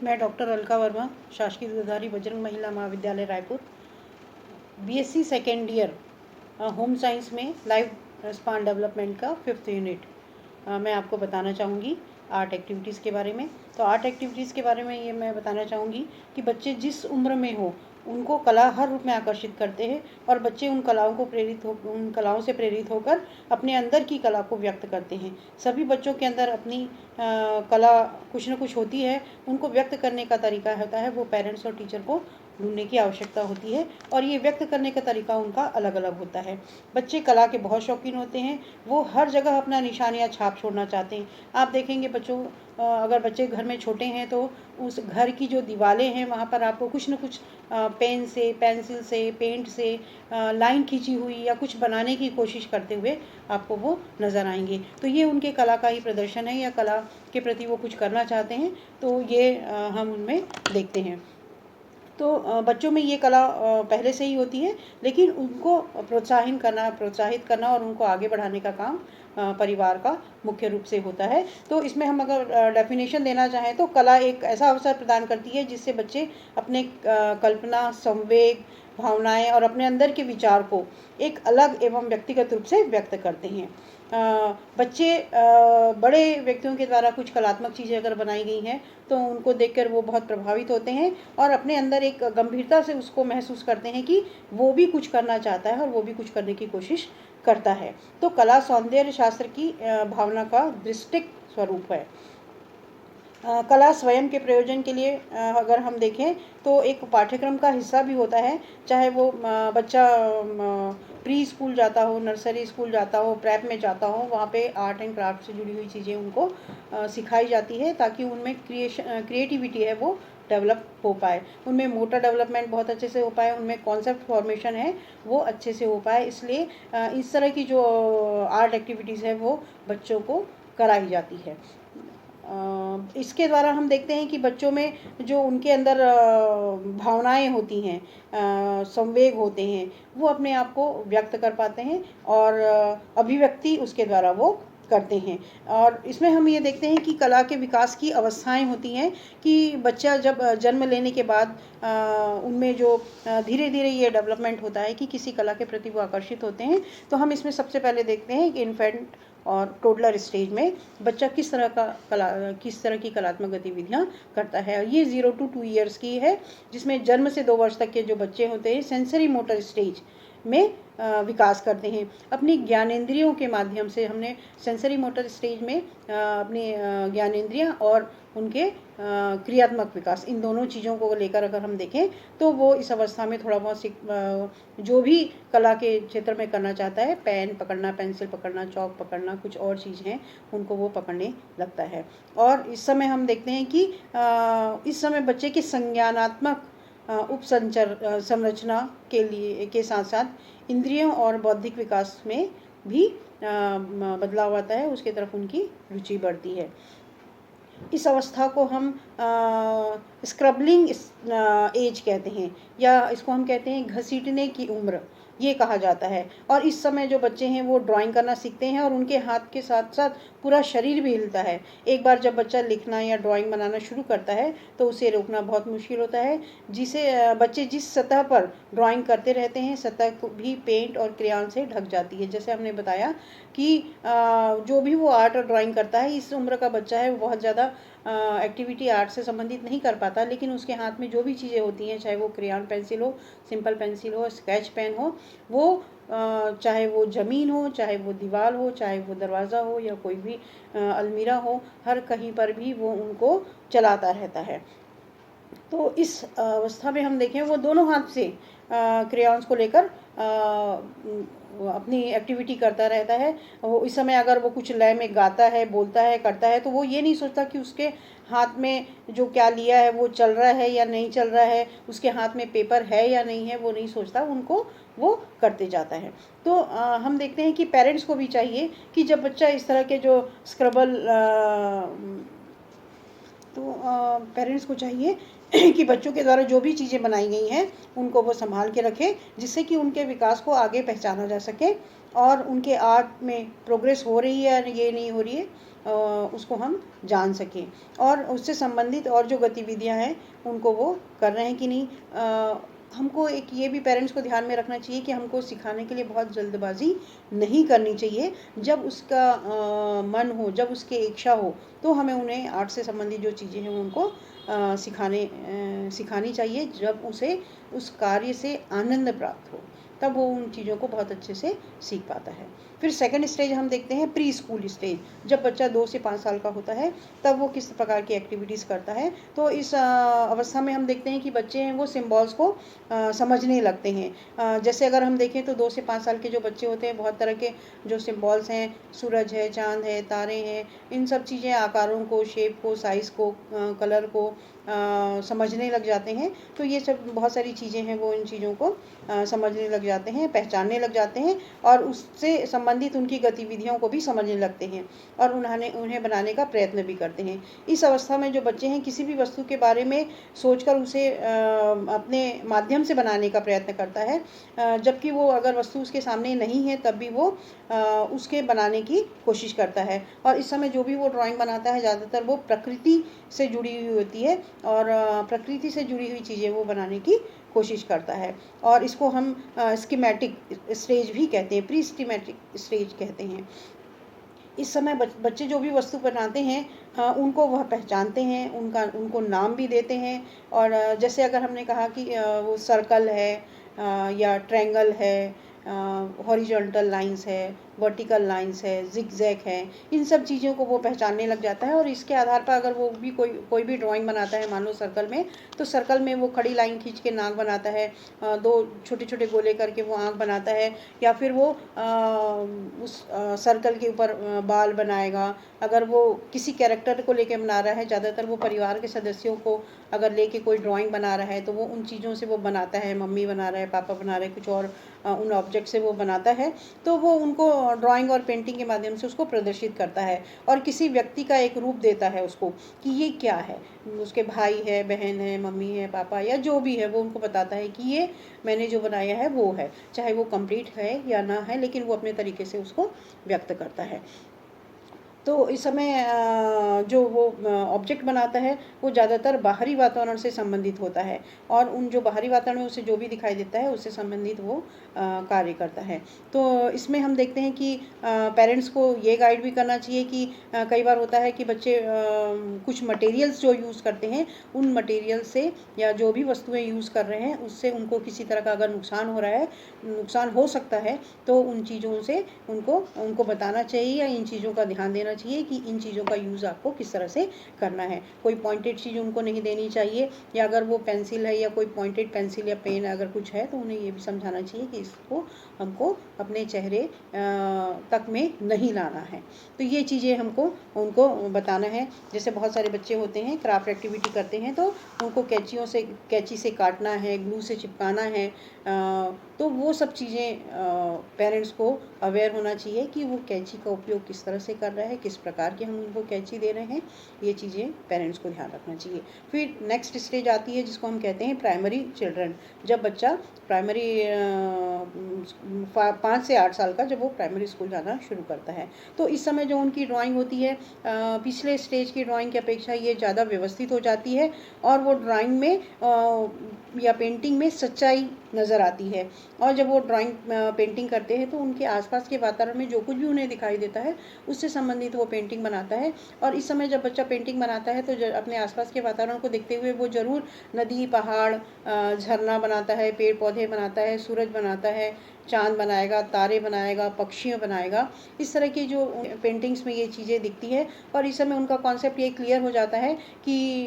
मैं डॉक्टर अलका वर्मा, शासकीय दुधाधारी बजरंग महिला महाविद्यालय Raipur, BSc second year home science में लाइफ स्पान डेवलपमेंट का 5th यूनिट मैं आपको बताना चाहूँगी आर्ट एक्टिविटीज़ के बारे में। तो आर्ट एक्टिविटीज़ के बारे में ये मैं बताना चाहूँगी कि बच्चे जिस उम्र में हो उनको कला हर रूप में आकर्षित करते हैं और बच्चे उन कलाओं से प्रेरित होकर अपने अंदर की कला को व्यक्त करते हैं। सभी बच्चों के अंदर अपनी कला कुछ न कुछ होती है, उनको व्यक्त करने का तरीका होता है, वो पेरेंट्स और टीचर को ढूंढने की आवश्यकता होती है और ये व्यक्त करने का तरीका उनका अलग अलग होता है। बच्चे कला के बहुत शौकीन होते हैं, वो हर जगह अपना निशान या छाप छोड़ना चाहते हैं। आप देखेंगे बच्चों, अगर बच्चे घर में छोटे हैं तो उस घर की जो दीवारें हैं वहाँ पर आपको कुछ न कुछ पेन से, पेंसिल से, पेंट से लाइन खींची हुई या कुछ बनाने की कोशिश करते हुए आपको वो नज़र आएंगे। तो ये उनके कला का ही प्रदर्शन है या कला के प्रति वो कुछ करना चाहते हैं, तो ये हम उनमें देखते हैं। तो बच्चों में ये कला पहले से ही होती है, लेकिन उनको प्रोत्साहित करना और उनको आगे बढ़ाने का काम परिवार का मुख्य रूप से होता है। तो इसमें हम अगर डेफिनेशन देना चाहें तो कला एक ऐसा अवसर प्रदान करती है जिससे बच्चे अपने कल्पना, संवेग, भावनाएं और अपने अंदर के विचार को एक अलग एवं व्यक्तिगत रूप से व्यक्त करते हैं। बच्चे बड़े व्यक्तियों के द्वारा कुछ कलात्मक चीज़ें अगर बनाई गई हैं तो उनको देखकर वो बहुत प्रभावित होते हैं और अपने अंदर एक गंभीरता से उसको महसूस करते हैं कि वो भी कुछ करना चाहता है और वो भी कुछ करने की कोशिश करता है। तो कला सौंदर्य शास्त्र की भावना का दृष्टिक स्वरूप है। कला स्वयं के प्रयोजन के लिए अगर हम देखें तो एक पाठ्यक्रम का हिस्सा भी होता है, चाहे वो बच्चा प्री स्कूल जाता हो, नर्सरी स्कूल जाता हो, प्रेप में जाता हो, वहाँ पे आर्ट एंड क्राफ्ट से जुड़ी हुई चीज़ें उनको सिखाई जाती है ताकि उनमें क्रिएटिविटी है वो डेवलप हो पाए, उनमें मोटर डेवलपमेंट बहुत अच्छे से हो पाए, उनमें कॉन्सेप्ट फॉर्मेशन है वो अच्छे से हो पाए। इसलिए इस तरह की जो आर्ट एक्टिविटीज़ है वो बच्चों को कराई जाती है। इसके द्वारा हम देखते हैं कि बच्चों में जो उनके अंदर भावनाएं होती हैं, संवेग होते हैं, वो अपने आप को व्यक्त कर पाते हैं और अभिव्यक्ति उसके द्वारा वो करते हैं। और इसमें हम ये देखते हैं कि कला के विकास की अवस्थाएं होती हैं कि बच्चा जब जन्म लेने के बाद उनमें जो धीरे धीरे ये डेवलपमेंट होता है कि किसी कला के प्रति वो आकर्षित होते हैं। तो हम इसमें सबसे पहले देखते हैं कि इन्फेंट और टोडलर स्टेज में बच्चा किस तरह की कलात्मक गतिविधियां करता है। ये 0 to 2 ईयर्स की है, जिसमें जन्म से 2 वर्ष तक के जो बच्चे होते हैं सेंसरी मोटर स्टेज में विकास करते हैं। अपनी ज्ञानेंद्रियों के माध्यम से हमने सेंसरी मोटर स्टेज में अपनी ज्ञानेंद्रियां और उनके क्रियात्मक विकास, इन दोनों चीज़ों को लेकर अगर हम देखें तो वो इस अवस्था में थोड़ा बहुत जो भी कला के क्षेत्र में करना चाहता है, पेन पकड़ना, पेंसिल पकड़ना, चौक पकड़ना, कुछ और चीज़ हैं उनको वो पकड़ने लगता है। और इस समय हम देखते हैं कि इस समय बच्चे के संज्ञानात्मक संरचना के साथ साथ इंद्रियों और बौद्धिक विकास में भी बदलाव आता है, उसके तरफ उनकी रुचि बढ़ती है। इस अवस्था को हम स्क्रबलिंग एज कहते हैं या इसको हम कहते हैं घसीटने की उम्र, ये कहा जाता है। और इस समय जो बच्चे हैं वो ड्राइंग करना सीखते हैं और उनके हाथ के साथ साथ पूरा शरीर भी हिलता है। एक बार जब बच्चा लिखना या ड्राइंग बनाना शुरू करता है तो उसे रोकना बहुत मुश्किल होता है, जिसे बच्चे जिस सतह पर ड्राइंग करते रहते हैं सतह को भी पेंट और क्रेयॉन से ढक जाती है। जैसे हमने बताया कि जो भी वो आर्ट और ड्राइंग करता है, इस उम्र का बच्चा है वो बहुत ज़्यादा एक्टिविटी आर्ट से संबंधित नहीं कर पाता, लेकिन उसके हाथ में जो भी चीज़ें होती हैं, चाहे वो क्रेयॉन पेंसिल हो, सिंपल पेंसिल हो, स्केच पेन हो, वो चाहे वो ज़मीन हो, चाहे वो दीवार हो, चाहे वो दरवाज़ा हो या कोई भी अलमीरा हो, हर कहीं पर भी वो उनको चलाता रहता है। तो इस अवस्था में हम देखें वो दोनों हाथ से क्रेयॉन्स को लेकर अपनी एक्टिविटी करता रहता है। वो इस समय अगर वो कुछ लय में गाता है, बोलता है, करता है, तो वो ये नहीं सोचता कि उसके हाथ में जो क्या लिया है वो चल रहा है या नहीं चल रहा है, उसके हाथ में पेपर है या नहीं है, वो नहीं सोचता, उनको वो करते जाता है। तो हम देखते हैं कि पेरेंट्स को भी चाहिए कि जब बच्चा इस तरह के जो तो पेरेंट्स को चाहिए कि बच्चों के द्वारा जो भी चीज़ें बनाई गई हैं उनको वो संभाल के रखें, जिससे कि उनके विकास को आगे पहचाना जा सके और उनके आर्ट में प्रोग्रेस हो रही है या ये नहीं हो रही है उसको हम जान सकें, और उससे संबंधित और जो गतिविधियां हैं उनको वो कर रहे हैं कि नहीं। हमको एक ये भी पेरेंट्स को ध्यान में रखना चाहिए कि हमको सिखाने के लिए बहुत जल्दबाजी नहीं करनी चाहिए। जब उसका मन हो, जब उसकी इच्छा हो, तो हमें उन्हें आर्ट से संबंधित जो चीज़ें हैं उनको सिखानी चाहिए। जब उसे उस कार्य से आनंद प्राप्त हो, तब वो उन चीज़ों को बहुत अच्छे से सीख पाता है। फिर सेकंड स्टेज हम देखते हैं प्री स्कूल स्टेज। जब बच्चा 2 से 5 साल का होता है तब वो किस प्रकार की एक्टिविटीज़ करता है। तो इस अवस्था में हम देखते हैं कि बच्चे हैं वो सिम्बॉल्स को समझने लगते हैं। जैसे अगर हम देखें तो 2 से 5 साल के जो बच्चे होते हैं, बहुत तरह के जो सिम्बॉल्स हैं, सूरज है, चाँद है, तारे हैं, इन सब चीज़ें आकारों को, शेप को, साइज़ को, कलर को समझने लग जाते हैं। तो ये सब बहुत सारी चीज़ें हैं वो इन चीज़ों को समझने लग जाते हैं, पहचानने लग जाते हैं और उससे संबंधित उनकी गतिविधियों को भी समझने लगते हैं और उन्हें बनाने का प्रयत्न भी करते हैं। इस अवस्था में जो बच्चे हैं किसी भी वस्तु के बारे में सोचकर उसे अपने माध्यम से बनाने का प्रयत्न करता है, जबकि वो अगर वस्तु उसके सामने नहीं है तब भी वो उसके बनाने की कोशिश करता है। और इस समय जो भी वो ड्राइंग बनाता है ज़्यादातर वो प्रकृति से जुड़ी हुई होती है और प्रकृति से जुड़ी हुई चीज़ें वो बनाने की कोशिश करता है। और इसको हम स्कीमेटिक स्टेज भी कहते हैं, प्री स्कीमेटिक स्टेज कहते हैं। इस समय बच्चे जो भी वस्तु बनाते हैं उनको वह पहचानते हैं, उनको नाम भी देते हैं। और जैसे अगर हमने कहा कि वो सर्कल है या ट्रायंगल है, हॉरिजॉन्टल लाइंस है, वर्टिकल लाइंस है, जिगजैग है, इन सब चीज़ों को वो पहचानने लग जाता है। और इसके आधार पर अगर वो भी कोई भी ड्राइंग बनाता है, मान लो सर्कल में, तो सर्कल में वो खड़ी लाइन खींच के नाक बनाता है, 2 छोटे छोटे गोले करके वो आँख बनाता है, या फिर वो उस सर्कल के ऊपर बाल बनाएगा। अगर वो किसी कैरेक्टर को लेके बना रहा है, ज़्यादातर वो परिवार के सदस्यों को अगर लेके कोई ड्राइंग बना रहा है तो वो उन चीज़ों से वो बनाता है, मम्मी बना रहा है, पापा बना रहे हैं, कुछ और उन ऑब्जेक्ट से वो बनाता है। तो वो उनको ड्राइंग और पेंटिंग के माध्यम से उसको प्रदर्शित करता है और किसी व्यक्ति का एक रूप देता है उसको कि ये क्या है। उसके भाई है, बहन है, मम्मी है, पापा या जो भी है, वो उनको बताता है कि ये मैंने जो बनाया है वो है, चाहे वो कंप्लीट है या ना है, लेकिन वो अपने तरीके से उसको व्यक्त करता है। तो इस समय जो वो ऑब्जेक्ट बनाता है वो ज़्यादातर बाहरी वातावरण से संबंधित होता है और उन जो बाहरी वातावरण में उसे जो भी दिखाई देता है उससे संबंधित वो कार्य करता है। तो इसमें हम देखते हैं कि पेरेंट्स को ये गाइड भी करना चाहिए कि कई बार होता है कि बच्चे कुछ मटेरियल्स जो यूज़ करते हैं, उन मटेरियल से या जो भी वस्तुएं यूज़ कर रहे हैं उससे उनको किसी तरह का अगर नुकसान हो रहा है, नुकसान हो सकता है, तो उन चीज़ों से उनको बताना चाहिए या इन चीज़ों का ध्यान देना चाहिए कि इन चीज़ों का यूज़ आपको किस तरह से करना है। कोई पॉइंटेड चीज़ उनको नहीं देनी चाहिए, या अगर वो पेंसिल है या कोई पॉइंटेड पेंसिल या पेन अगर कुछ है तो उन्हें ये भी समझाना चाहिए कि इसको हमको अपने चेहरे तक में नहीं लाना है। तो ये चीज़ें हमको उनको बताना है। जैसे बहुत सारे बच्चे होते हैं क्राफ्ट एक्टिविटी करते हैं तो उनको कैंची से काटना है, ग्लू से चिपकाना है, तो वो सब चीज़ें पेरेंट्स को अवेयर होना चाहिए कि वो कैंची का उपयोग किस तरह से कर रहा है, किस प्रकार की हम उनको कैंची दे रहे हैं, ये चीज़ें पेरेंट्स को ध्यान रखना चाहिए। फिर नेक्स्ट स्टेज आती है जिसको हम कहते हैं प्राइमरी चिल्ड्रन। जब बच्चा प्राइमरी 5 से 8 साल का, जब वो प्राइमरी स्कूल जाना शुरू करता है, तो इस समय जो उनकी ड्राइंग होती है पिछले स्टेज की ड्राइंग की अपेक्षा ये ज़्यादा व्यवस्थित हो जाती है और वो ड्राइंग में या पेंटिंग में सच्चाई नज़र आती है। और जब वो ड्राइंग पेंटिंग करते हैं तो उनके आसपास के वातावरण में जो कुछ भी उन्हें दिखाई देता है उससे संबंधित वो पेंटिंग बनाता है। और इस समय जब बच्चा पेंटिंग बनाता है तो अपने आसपास के वातावरण को देखते हुए वो ज़रूर नदी, पहाड़, झरना बनाता है, पेड़ पौधे बनाता है, सूरज बनाता है, चाँद बनाएगा, तारे बनाएगा, पक्षियाँ बनाएगा। इस तरह की जो पेंटिंग्स में ये चीज़ें दिखती है और इस समय उनका कॉन्सेप्ट ये क्लियर हो जाता है कि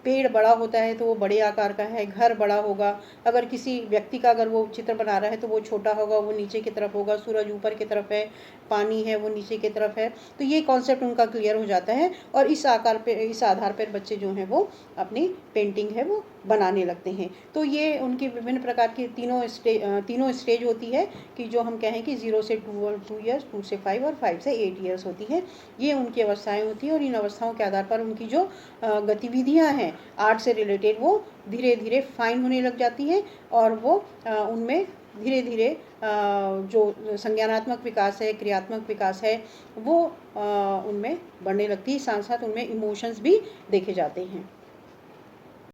पेड़ बड़ा होता है तो वो बड़े आकार का है, घर बड़ा होगा, अगर किसी व्यक्ति का अगर वो चित्र बना रहा है तो वो छोटा होगा, वो नीचे की तरफ होगा, सूरज ऊपर की तरफ है, पानी है वो नीचे की तरफ है। तो ये कॉन्सेप्ट उनका क्लियर हो जाता है और इस आधार पर बच्चे जो हैं वो अपनी पेंटिंग है वो बनाने लगते हैं। तो ये उनकी विभिन्न प्रकार की तीनों स्टेज होती है कि जो हम कहें कि 0 से 2 ईयर्स, 2 से 5 और 5 से 8 ईयर्स होती है। ये उनकी अवस्थाएं होती हैं और इन अवस्थाओं के आधार पर उनकी जो गतिविधियां हैं आर्ट से रिलेटेड वो धीरे धीरे फाइन होने लग जाती हैं और वो उनमें धीरे धीरे जो संज्ञानात्मक विकास है, क्रियात्मक विकास है, वो उनमें बढ़ने लगती है। साथ साथ उनमें इमोशंस भी देखे जाते हैं।